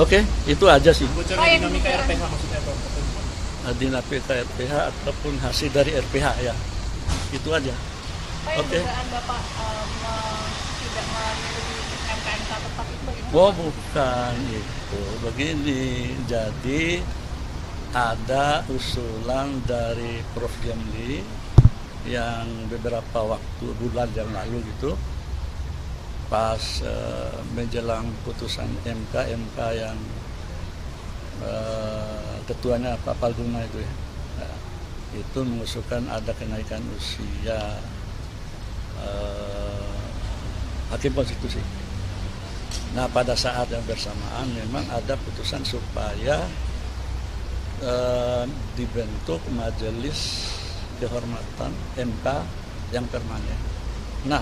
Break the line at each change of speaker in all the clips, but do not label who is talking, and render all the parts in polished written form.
Oke, itu aja sih.
Bocoran dinamika RPH maksudnya apa?
Dinamika RPH ataupun hasil dari RPH ya. Itu aja. Oke.
Dugaan Bapak tidak memilih MK tetap itu bagaimana?
Oh bukan itu, begini. Jadi ada usulan dari Prof. Jamli yang beberapa bulan yang lalu gitu, pas menjelang putusan MK yang ketuanya Pak Palduna itu ya, itu mengusulkan ada kenaikan usia hakim konstitusi. Nah pada saat yang bersamaan memang ada putusan supaya dibentuk majelis kehormatan MK yang permanen. Nah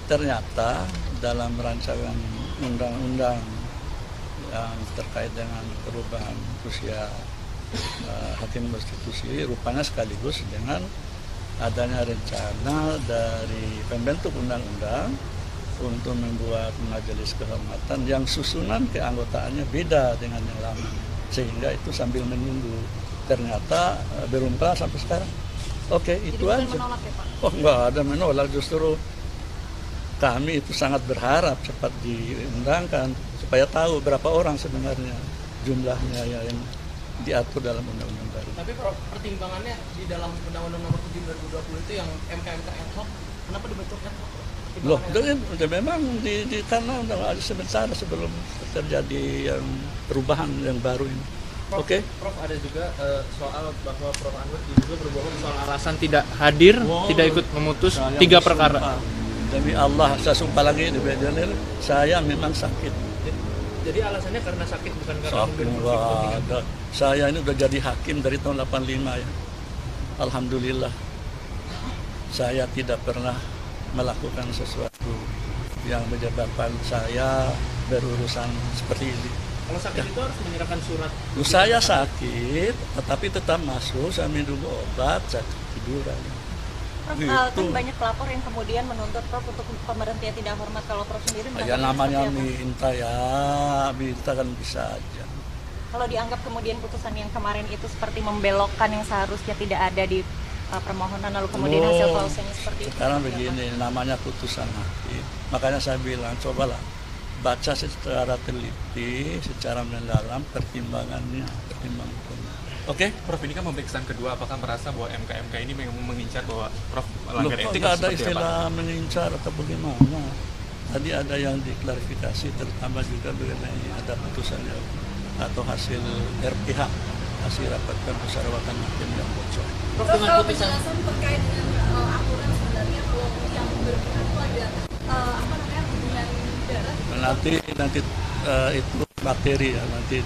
ternyata dalam rancangan undang-undang yang terkait dengan perubahan usia hakim konstitusi rupanya sekaligus dengan adanya rencana dari pembentuk undang-undang untuk membuat majelis kehormatan yang susunan keanggotaannya beda dengan yang lama, sehingga itu sambil menunggu. Ternyata belum kelar sampai sekarang. Oke, itu aja.
Menolak ya, Pak?
Oh, enggak ada menolak, justru kami itu sangat berharap cepat diundangkan supaya tahu berapa orang sebenarnya jumlahnya yang diatur dalam undang-undang baru.
Tapi pertimbangannya di dalam Undang-Undang Nomor 7 2020 itu yang MK-MK ad hoc, kenapa dibentuk ad hoc?
Loh, itu memang karena sebentar sebelum terjadi yang perubahan yang baru ini. Oke.
Prof, ada juga soal bahwa Prof Anwar juga berbohong soal alasan tidak hadir, tidak ikut memutus 3 perkara.
Demi Allah, saya sumpah lagi di Bedanir, saya memang sakit.
Jadi alasannya karena sakit, bukan karena
Sakit enggak ada. Saya ini udah jadi hakim dari tahun 85 ya. Alhamdulillah. Saya tidak pernah melakukan sesuatu yang menyebabkan saya berurusan seperti ini.
Kalau sakit itu harus menyerahkan surat.
Saya sakit, tetapi tetap masuk, saya minum obat, saya tiduran.
Prof, kan banyak pelapor yang kemudian menuntut Prof untuk pemberhentian tidak hormat. Kalau Prof sendiri
Ya namanya minta kan bisa aja.
Kalau dianggap kemudian putusan yang kemarin itu seperti membelokkan yang seharusnya tidak ada di permohonan, lalu kemudian hasil klausulnya seperti itu.
Sekarang begini, namanya putusan hakim. Makanya saya bilang, cobalah baca secara teliti, secara mendalam pertimbangannya, pertimbangan hukumnya. Oke?
Prof, ini kan pemeriksaan kedua, apakah merasa bahwa MK ini memang mengincar bahwa Prof melanggar etik?
Nggak ada istilah mengincar atau bagaimana. Tadi ada yang diklarifikasi, terutama juga mengenai ada putusan atau hasil RPH, hasil rapat permusyawaratan hakim yang bocor.
Prof, kalau penjelasan terkait dengan aturan sebenarnya kalau yang berpihak itu ada hubungan darat.
Nanti itu materi ya, nanti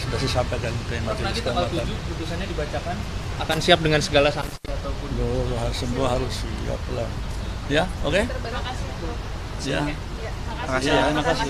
sudah disampaikan ke
Prof,
majelis
nanti tanggal
kehormatan.
7 putusannya dibacakan, akan siap dengan segala sanksi ataupun
Semua harus siap lah. Ya, oke?
Terima kasih.
Ya.
Ya,
Terima kasih.